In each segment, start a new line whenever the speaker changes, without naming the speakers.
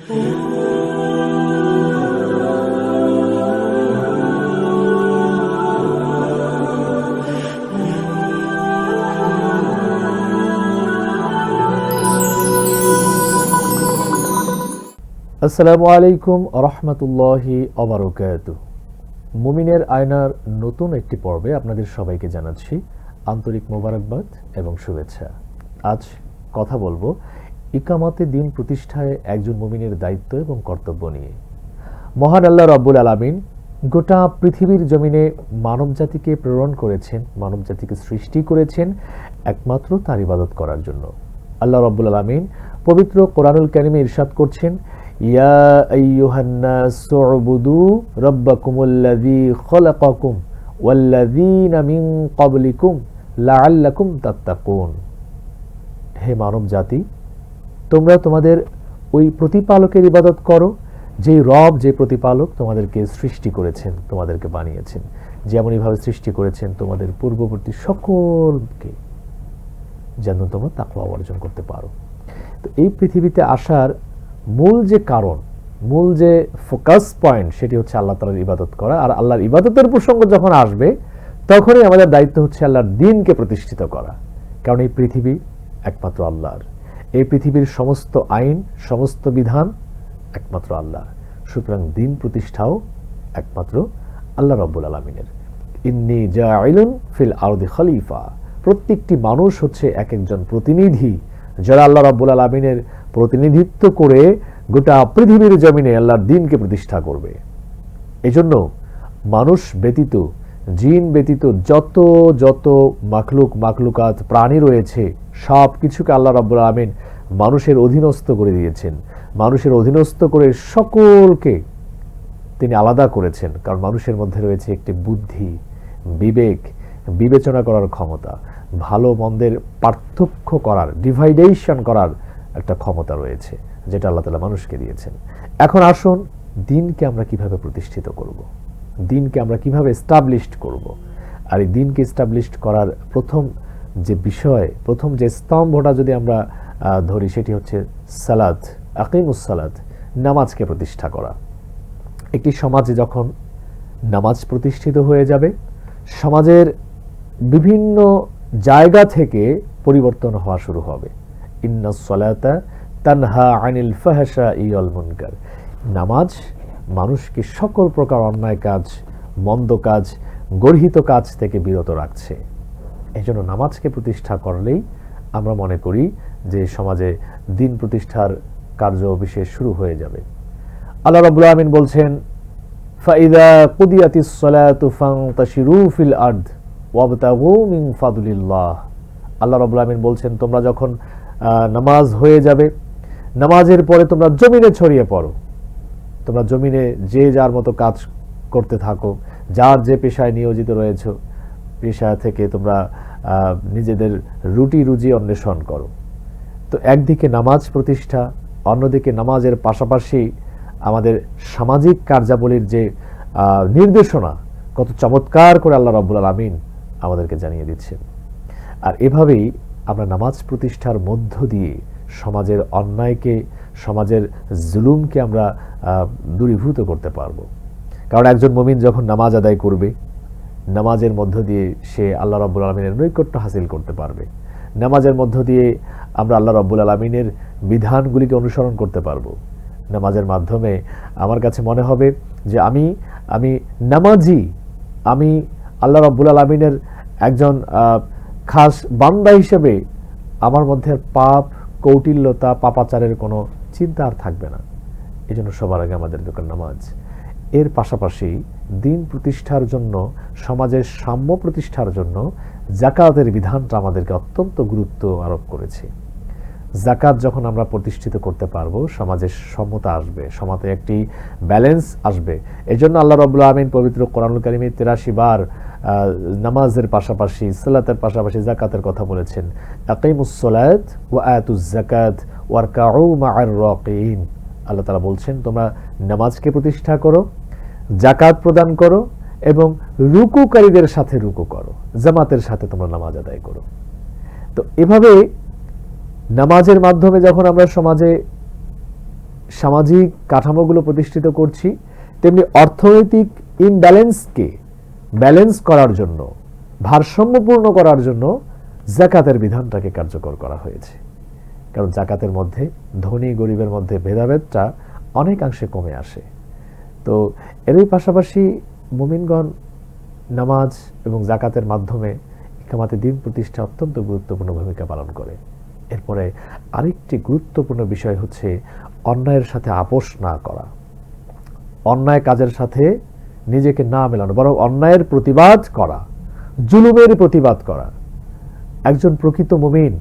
আসসালামু আলাইকুম রহমতুল্লাহি ওবারাকাতুহু। মুমিনের আয়নার নতুন একটি পর্বে আপনাদের সবাইকে জানাচ্ছি আন্তরিক মোবারকবাদ এবং শুভেচ্ছা। আজ কথা বলবো ইকামাতে দিন প্রতিষ্ঠায় একজন মুমিনের দায়িত্ব এবং কর্তব্য নিয়ে। মহান আল্লাহ রাব্বুল আলামিন গোটা পৃথিবীর জমিনে মানবজাতিকে প্রেরণ করেছেন, মানবজাতিকে সৃষ্টি করেছেন একমাত্র তার ইবাদত করার জন্য। আল্লাহ রাব্বুল আলামিন পবিত্র কোরআনুল কারীমে ইরশাদ করছেন, ইয়া আইয়ুহান নাসু উবুদু রাব্বাকুমুল্লাযী খালাকাকুম ওয়াল্লাযীনা মিন ক্বাবলিকুম লাআল্লাকুম তাত্তাকুন। হে মানব জাতি, তোমরা তোমাদের ওই প্রতিপালকের ইবাদত করো, যে রব, যে প্রতিপালক তোমাদেরকে সৃষ্টি করেছেন, তোমাদেরকে বানিয়েছেন, যেমনইভাবে সৃষ্টি করেছেন তোমাদের পূর্ববর্তী সকলকে, যেন তোমরা তাকওয়া অর্জন করতে পারো। তো এই পৃথিবীতে আসার মূল যে কারণ, মূল যে ফোকাস পয়েন্ট, সেটি হচ্ছে আল্লাহ তাআলার ইবাদত করা। আর আল্লাহর ইবাদতের প্রসঙ্গ যখন আসবে, তখনই আমাদের দায়িত্ব হচ্ছে আল্লাহর দ্বীনকে প্রতিষ্ঠিত করা। কারণ এই পৃথিবী একমাত্র আল্লাহর, এই পৃথিবীর সমস্ত আইন, সমস্ত বিধান একমাত্র আল্লাহর। সুতরাং দ্বীন প্রতিষ্ঠাও একমাত্র আল্লাহ রাব্বুল আলামিনের। ইন্নী জাইলুন ফিল আরদি খলিফা। প্রত্যেকটি মানুষ হচ্ছে এক একজন প্রতিনিধি, যারা আল্লাহ রাব্বুল আলামিনের প্রতিনিধিত্ব করে গোটা পৃথিবীর জমিনে আল্লাহর দ্বীনকে প্রতিষ্ঠা করবে। এজন্য মানুষ ব্যতীত, জিন ব্যতীত যত যত মাখলুকাত প্রাণী রয়েছে, সব কিছুকে আল্লাহ রাব্বুল আলামিন মানুষের অধীনস্থ করে দিয়েছেন। মানুষের অধীনস্থ করে সকলকে তিনি আলাদা করেছেন। কারণ মানুষের মধ্যে রয়েছে একটি বুদ্ধি, বিবেক, বিবেচনা করার ক্ষমতা, ভালো মন্দের পার্থক্য করার, ডিভাইডেশন করার একটা ক্ষমতা রয়েছে, যেটা আল্লাহ তাআলা মানুষকে দিয়েছেন। এখন আসুন, দ্বীনকে আমরা কিভাবে প্রতিষ্ঠিত করব, দ্বীনকে আমরা কিভাবে এস্টাবলিশড করব। আর এই দ্বীনকে এস্টাবলিশড করার প্রথম যে বিষয়, প্রথম যে স্তম্ভটা যদি আমরা ধরি, সেটি হচ্ছে সালাত, আকিমুস সালাত, নামাজকে প্রতিষ্ঠা করা। একটি সমাজে যখন নামাজ প্রতিষ্ঠিত হয়ে যাবে, সমাজের বিভিন্ন জায়গা থেকে পরিবর্তন হওয়া শুরু হবে। ইন্নাস সালাতা তানহা আনিল ফাহশাই ওয়াল মুনকার। নামাজ মানুষকে সকল প্রকার অন্যায় কাজ, মন্দ কাজ, গর্হিত কাজ থেকে বিরত রাখছে। এজন্য নামাজকে প্রতিষ্ঠা করলেই আমরা মনে করি যে সমাজে দ্বীন প্রতিষ্ঠার কার্য বিশেষ শুরু হয়ে যাবে। আল্লাহ রাব্বুল আলামিন বলছেন, ফাইদা কুদিয়াতিস সালাতু ফান্তাশিরু ফিল আরদ ওয়াবতাগু মিন ফাদলিল্লাহ। আল্লাহ রাব্বুল আলামিন বলছেন, তোমরা যখন নামাজ হয়ে যাবে, নামাজের পরে তোমরা জমিনে ছড়িয়ে পড়ো। তোমরা জমিনে যে যার মতো কাজ করতে থাকো, যার যে পেশায় নিয়োজিত রয়েছে, পেশা থেকে তোমরা নিজেদের রুটি রুজি অন্বেষণ করো। তো একদিকে নামাজ প্রতিষ্ঠা, অন্যদিকে নামাজের পাশাপাশি আমাদের সামাজিক কার্যাবলীর যে নির্দেশনা, কত চমৎকার করে আল্লাহ রাব্বুল আলামিন আমাদেরকে জানিয়ে দিচ্ছেন। আর এভাবেই আমরা নামাজ প্রতিষ্ঠার মধ্য দিয়ে সমাজের অন্যায়কে, সমাজের জুলুমকে আমরা দূরীভূত করতে পারব। কারণ একজন মুমিন যখন নামাজ আদায় করবে, নামাজের মধ্য দিয়ে সে আল্লাহ রাব্বুল আলামিনের নৈকট্য হাসিল করতে পারবে। নামাজের মধ্য দিয়ে আমরা আল্লাহ রাব্বুল আলামিনের বিধানগুলিকে অনুসরণ করতে পারবো। নামাজের মাধ্যমে আমার কাছে মনে হবে যে আমি নামাজি, আমি আল্লাহ রাব্বুল আলামিনের একজন খাস বান্দা হিসেবে আমার মধ্যে পাপ, কৌটিল্যতা, পাপাচারের কোনো চিন্তা আর থাকবে না। এই জন্য সবার আগে আমাদের দরকার নামাজ। এর পাশাপাশি দ্বীন প্রতিষ্ঠার জন্য, সমাজের সাম্য প্রতিষ্ঠার জন্য যাকাতের বিধানটা আমাদেরকে অত্যন্ত গুরুত্ব আরোপ করেছে। যাকাত যখন আমরা প্রতিষ্ঠিত করতে পারবো, সমাজের সমতা আসবে, সমাজে একটি ব্যালেন্স আসবে। এই জন্য আল্লাহ রাব্বুল আলামিন পবিত্র কোরআনুল কারীমে 83 বার নামাজের পাশাপাশি, সালাতের পাশাপাশি যাকাতের কথা বলেছেন। আকিমুস সালাত ওয়া আতুজ যাকাত ওয়ারকাউ মা'আর রাকিন। আল্লাহ তাআলা বলছেন, তোমরা নামাজকে প্রতিষ্ঠা করো, যাকাত প্রদান করো এবং রুকুকারীদের সাথে রুকু করো, জামাতের সাথে তোমরা নামাজ আদায় করো। তো এভাবে নামাজের মাধ্যমে যখন আমরা সমাজে সামাজিক কাঠামোগুলো প্রতিষ্ঠিত করছি, তেমনি অর্থনৈতিক ইমব্যালেন্সকে ব্যালেন্স করার জন্য, ভারসাম্যপূর্ণ করার জন্য যাকাতের বিধানটাকে কার্যকর করা হয়েছে। কারণ যাকাতের মধ্যে ধনী গরিবের মধ্যে ভেদাভেদটা অনেকাংশে কমে আসে। তো এরই পাশাপাশি মুমিনগণ নামাজ এবং যাকাতের মাধ্যমে ইকামাতে দ্বীন প্রতিষ্ঠা অত্যন্ত গুরুত্বপূর্ণ ভূমিকা পালন করে। এরপরে আরেকটি গুরুত্বপূর্ণ বিষয় হচ্ছে অন্যায়ের সাথে আপোষ না করা, অন্যায় কাজের সাথে নিজেকে না মেলানো, বরং অন্যায়ের প্রতিবাদ করা, জুলুমের প্রতিবাদ করা। একজন প্রকৃত মুমিন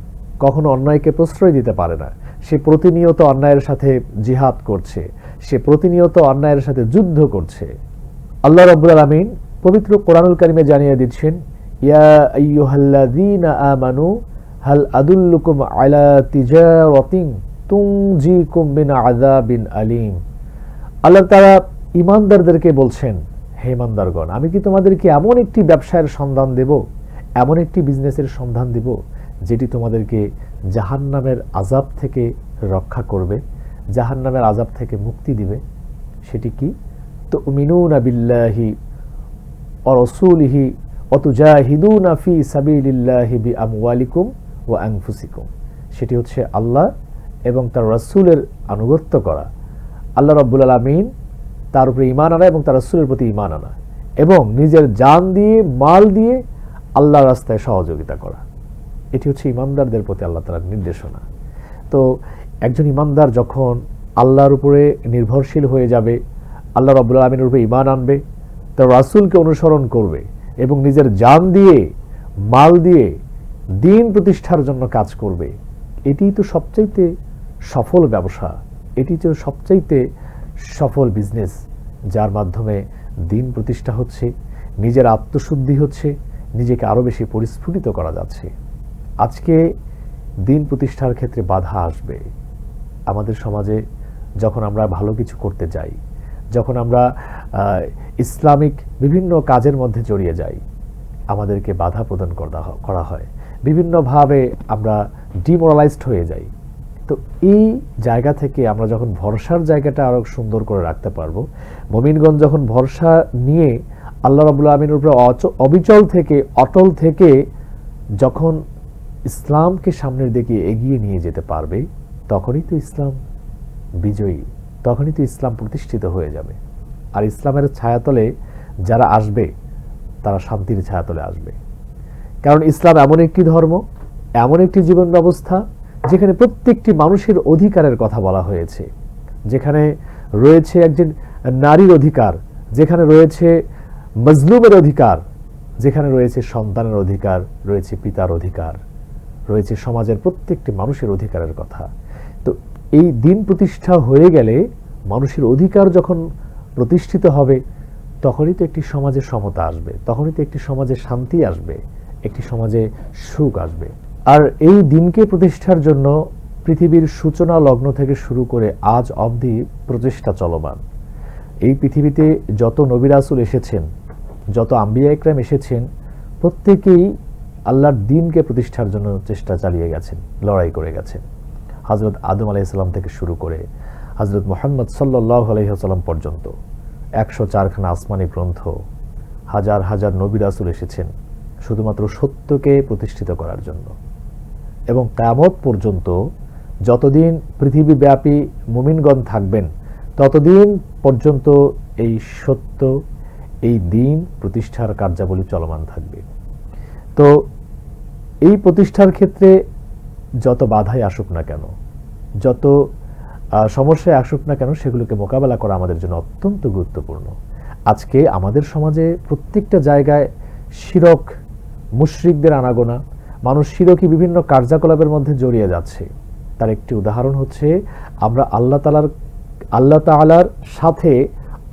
কখনো অন্যায়কে প্রশ্রয় দিতে পারে না। সে প্রতিনিয়ত অন্যায়ের সাথে জিহাদ করছে, সে প্রতিনিয়ত অন্যায়ের সাথে যুদ্ধ করছে। আল্লাহ রাব্বুল আলামিন পবিত্র কোরআনুল কারিমে জানিয়ে দিচ্ছেন, ইয়া আইয়ুহাল্লাযীনা আমানু হাল আদুল্লুকুম আলা তিজারাতিন তুনজিকুম মিন আযাবিন আলীম। আল্লাহ তাআলা ঈমানদারদেরকে বলছেন, হে ঈমানদারগণ, আমি কি তোমাদেরকে এমন একটি ব্যবসায়ের সন্ধান দেব, এমন একটি বিজনেসের সন্ধান দেব যেটি তোমাদেরকে জাহান্নামের আযাব থেকে রক্ষা করবে, জাহান্নামের আযাব থেকে মুক্তি দিবে। সেটি কি? তুমিনুনা বিল্লাহি ওয়া রাসূলিহি ওয়া তুজাহিদুনা ফি সাবিলিল্লাহি বিআমওয়ালিকুম ওয়া আনফুসিকুম। সেটি হচ্ছে আল্লাহ এবং তার রাসূলের আনুগত্য করা, আল্লাহ রাব্বুল আলামিন তার উপরে ঈমান আনা এবং তার রাসূলের প্রতি ঈমান আনা, এবং নিজের জান দিয়ে মাল দিয়ে আল্লাহর রাস্তায় সহযোগিতা করা। এটি হচ্ছে ঈমানদারদের প্রতি আল্লাহ তাআলার নির্দেশনা। তো একজন ঈমানদার যখন আল্লাহর উপরে নির্ভরশীল হয়ে যাবে, আল্লাহ রাব্বুল আলামিনের উপরে ঈমান আনবে, তার রাসূলকে অনুসরণ করবে এবং নিজের জান দিয়ে মাল দিয়ে দ্বীন প্রতিষ্ঠার জন্য কাজ করবে, এটিই তো সবচাইতে সফল ব্যবসা, এটি তো সবচাইতে সফল বিজনেস, যার মাধ্যমে দ্বীন প্রতিষ্ঠা হচ্ছে, নিজের আত্মশুদ্ধি হচ্ছে, নিজেকে আরও বেশি পরিস্ফুটিত করা যাচ্ছে। আজকে দ্বীন প্রতিষ্ঠার ক্ষেত্রে বাধা আসবে। আমাদের সমাজে যখন আমরা ভালো কিছু করতে যাই, যখন আমরা ইসলামিক বিভিন্ন কাজের মধ্যে জড়িয়ে যাই, আমাদেরকে বাধা প্রদান করা হয়, বিভিন্নভাবে আমরা ডিমোরালাইজড হয়ে যাই। তো এই জায়গা থেকে আমরা যখন ভরসার জায়গাটা আরও সুন্দর করে রাখতে পারবো, মুমিনগণ যখন ভরসা নিয়ে আল্লাহ রাব্বুল আলামিনের উপরে অবিচল থেকে, অটল থেকে যখন ইসলামকে সামনের দিকে এগিয়ে নিয়ে যেতে পারবে, তখনই তো ইসলাম বিজয়ী, তখনই তো ইসলাম প্রতিষ্ঠিত হয়ে যাবে। আর ইসলামের ছায়াতলে যারা আসবে তারা শান্তির ছায়াতলে আসবে। কারণ ইসলাম এমন একটি ধর্ম, এমন একটি জীবন ব্যবস্থা যেখানে প্রত্যেকটি মানুষের অধিকারের কথা বলা হয়েছে, যেখানে রয়েছে একজন নারীর অধিকার, যেখানে রয়েছে মজলুমের অধিকার, যেখানে রয়েছে সন্তানের অধিকার, রয়েছে পিতার অধিকার, রয়েছে সমাজের প্রত্যেকটি মানুষের অধিকারের কথা। তো এই দিন প্রতিষ্ঠা হয়ে গেলে, মানুষের অধিকার যখন প্রতিষ্ঠিত হবে, তখনই তো একটি সমাজে সমতা আসবে, তখনই তো একটি সমাজে শান্তি আসবে, একটি সমাজে সুখ আসবে। আর এই দিনকে প্রতিষ্ঠার জন্য পৃথিবীর সূচনা লগ্ন থেকে শুরু করে আজ অবধি প্রচেষ্টা চলমান। এই পৃথিবীতে যত নবী রাসূল এসেছেন, যত আম্বিয়া ইকরাম এসেছেন, প্রত্যেকেই আল্লাহর দ্বীনকে প্রতিষ্ঠার জন্য চেষ্টা চালিয়ে গেছেন, লড়াই করে গেছেন। হযরত আদম আলাইহিস সালাম থেকে শুরু করে হযরত মুহাম্মদ সাল্লাল্লাহু আলাইহি ওয়াসাল্লাম পর্যন্ত 104খানা আসমানি গ্রন্থ, হাজার হাজার নবী রাসূল এসেছেন শুধুমাত্র সত্যকে প্রতিষ্ঠিত করার জন্য। এবং কিয়ামত পর্যন্ত যতদিন পৃথিবীব্যাপী মুমিনগণ থাকবেন, ততদিন পর্যন্ত এই সত্য, এই দ্বীন প্রতিষ্ঠার কার্যাবলী চলমান থাকবে। তো এই প্রতিষ্ঠার ক্ষেত্রে যত বাধাই আসুক না কেন, যত সমস্যায় আসুক না কেন, সেগুলোকে মোকাবেলা করা আমাদের জন্য অত্যন্ত গুরুত্বপূর্ণ। আজকে আমাদের সমাজে প্রত্যেকটা জায়গায় শিরক, মুশরিকদের আনাগোনা, মানুষ শিরকি বিভিন্ন কার্যকলাপের মধ্যে জড়িয়ে যাচ্ছে। তার একটি উদাহরণ হচ্ছে, আমরা আল্লাহ তাআলার সাথে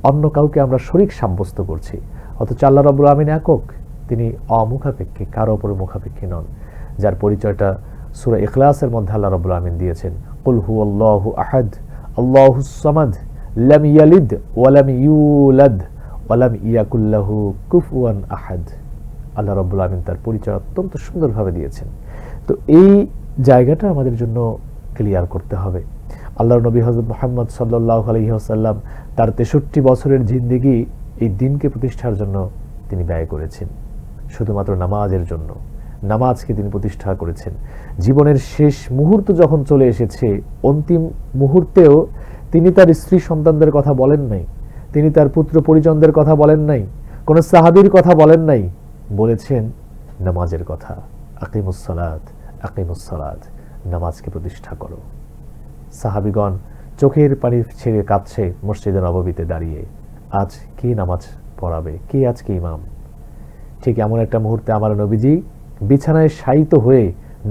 অন্য কাউকে আমরা শরীক সাব্যস্ত করছি, অথচ আল্লাহ রাব্বুল আলামিন একক, তিনি অমুখাপেক্ষী, কারো উপরে মুখাপেক্ষী নন, যার পরিচয়টা সূরা ইখলাসের মধ্যে আল্লাহ রাব্বুল আলামিন দিয়েছেন, কুল হুয়াল্লাহু আহাদ আল্লাহুস সামাদ লাম ইয়ালিদ ওয়া লাম ইউলাদ ওয়া লাম ইয়াকুল লাহু কুফুয়ান আহাদ। আল্লাহ রাব্বুল আলামিন তার পরিচয় অত্যন্ত সুন্দরভাবে দিয়েছেন। তো এই জায়গাটা আমাদের জন্য ক্লিয়ার করতে হবে। আল্লাহর নবী হযরত মুহাম্মদ সাল্লাল্লাহু আলাইহি ওয়াসাল্লাম তার 63 বছরের জিন্দেগি এই দিনকে প্রতিষ্ঠার জন্য তিনি ব্যয় করেছেন, শুধুমাত্র নামাজের জন্য। নামাজকে তিনি প্রতিষ্ঠা করেছেন। জীবনের শেষ মুহূর্ত যখন চলে এসেছে, অন্তিম মুহূর্তেও তিনি তার স্ত্রী সন্তানদের কথা বলেন নাই, তিনি তার পুত্র পরিজনদের কথা বলেন নাই, কোন সাহাবীর কথা বলেন নাই, বলেছেন নামাজের কথা। আকিমুস সালাত, আকিমুস সালাত, নামাজকে প্রতিষ্ঠা করো। সাহাবীগণ চোখের পানি ছেড়ে কাঁদছে মসজিদে নববীতে দাঁড়িয়ে, আজ কে নামাজ পড়াবে, কে আজকে ইমাম? ঠিক এমন একটা মুহূর্তে আমার নবীজি বিছানায় শায়িত হয়ে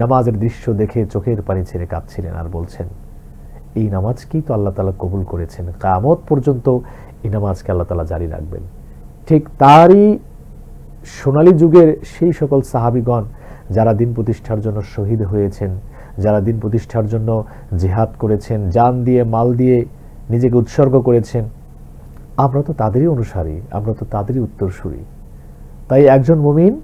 নামাজের দৃশ্য দেখে চোখের পানি ছেড়ে কাঁদছিলেন আর বলছেন, এই নামাজকেই তো আল্লাহ তাআলা কবুল করেছেন, কিয়ামত পর্যন্ত এই নামাজকে আল্লাহ তাআলা জারি রাখবেন। ঠিক তারই সোনালী যুগের সেই সকল সাহাবীগণ যারা দিন প্রতিষ্ঠার জন্য শহীদ হয়েছেন, যারা দিন প্রতিষ্ঠার জন্য জিহাদ করেছেন, জান দিয়ে মাল দিয়ে নিজেকে উৎসর্গ করেছেন, আমরা তো তাদেরই অনুসারী, আমরা তো তাদেরই উত্তরসূরি। তাই একজন মুমিন